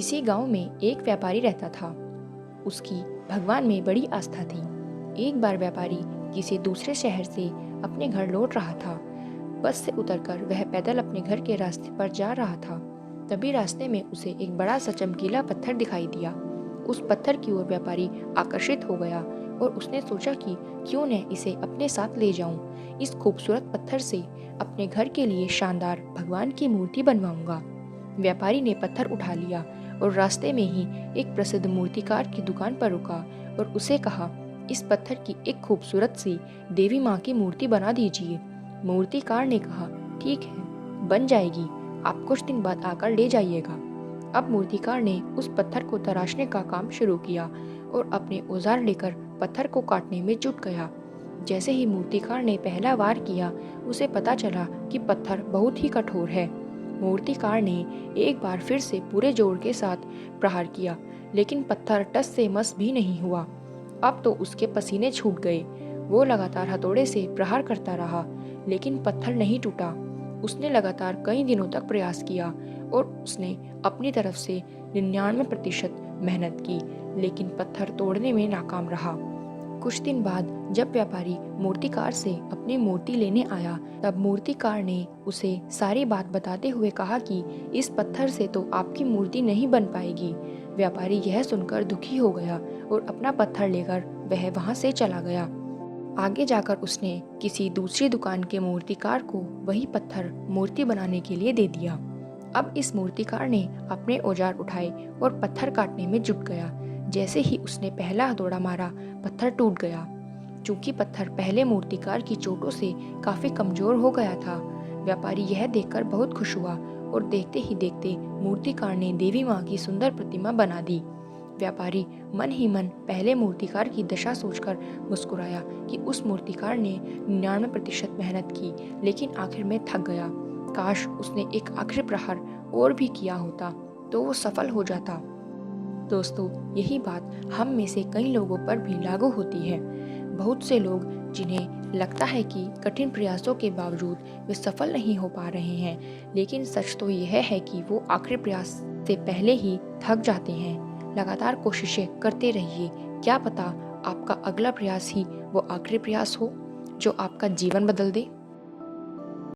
किसी गांव में एक व्यापारी रहता था। उसकी भगवान में बड़ी आस्था थी। एक बार व्यापारी किसी दूसरे शहर से अपने घर लौट रहा था। बस से उतरकर वह पैदल अपने घर के रास्ते पर जा रहा था। तभी रास्ते में उसे एक बड़ा सा चमकीला पत्थर दिखाई दिया। उस पत्थर की ओर व्यापारी आकर्षित हो गया और उसने सोचा कि क्यों न इसे अपने साथ ले जाऊं। इस खूबसूरत पत्थर से अपने घर के लिए शानदार भगवान की मूर्ति बनवाऊंगा। व्यापारी ने पत्थर उठा लिया और रास्ते में ही एक प्रसिद्ध मूर्तिकार की दुकान पर रुका और उसे कहा, इस पत्थर की एक खूबसूरत सी देवी माँ की मूर्ति बना दीजिए। मूर्तिकार ने कहा, ठीक है, बन जाएगी, आप कुछ दिन बाद आकर ले जाइएगा। अब मूर्तिकार ने उस पत्थर को तराशने का काम शुरू किया और अपने औजार लेकर पत्थर को काटने में जुट गया। जैसे ही मूर्तिकार ने पहला वार किया, उसे पता चला कि पत्थर बहुत ही कठोर है। मूर्तिकार ने एक बार फिर से पूरे जोर के साथ प्रहार किया, लेकिन पत्थर टस से मस भी नहीं हुआ। अब तो उसके पसीने छूट गए। वो लगातार हथौड़े से प्रहार करता रहा, लेकिन पत्थर नहीं टूटा। उसने लगातार कई दिनों तक प्रयास किया और उसने अपनी तरफ से 99% मेहनत की, लेकिन पत्थर तोड़ने में नाकाम रहा। कुछ दिन बाद जब व्यापारी मूर्तिकार से अपनी मूर्ति लेने आया, तब मूर्तिकार ने उसे सारी बात बताते हुए कहा कि इस पत्थर से तो आपकी मूर्ति नहीं बन पाएगी। व्यापारी यह सुनकर दुखी हो गया और अपना पत्थर लेकर वह वहां से चला गया। आगे जाकर उसने किसी दूसरी दुकान के मूर्तिकार को वही पत्थर मूर्ति बनाने के लिए दे दिया। अब इस मूर्तिकार ने अपने औजार उठाए और पत्थर काटने में जुट गया। जैसे ही उसने पहला हथौड़ा मारा, पत्थर टूट गया। चूंकि पत्थर पहले मूर्तिकार की चोटों से काफी कमजोर हो गया था, व्यापारी यह देखकर बहुत खुश हुआ और देखते ही देखते मूर्तिकार ने देवी माँ की सुंदर प्रतिमा बना दी। व्यापारी मन ही मन पहले मूर्तिकार की दशा सोचकर मुस्कुराया कि उस मूर्तिकार ने 99% मेहनत की, लेकिन आखिर में थक गया। काश उसने एक आखिरी प्रहार और भी किया होता तो वो सफल हो जाता। दोस्तों, यही बात हम में से कई लोगों पर भी लागू होती है। बहुत से लोग जिन्हें लगता है कि कठिन प्रयासों के बावजूद वे सफल नहीं हो पा रहे हैं, लेकिन सच तो यह है कि वो आखिरी प्रयास से पहले ही थक जाते हैं। लगातार कोशिशें करते रहिए, क्या पता आपका अगला प्रयास ही वो आखिरी प्रयास हो जो आपका जीवन बदल दे।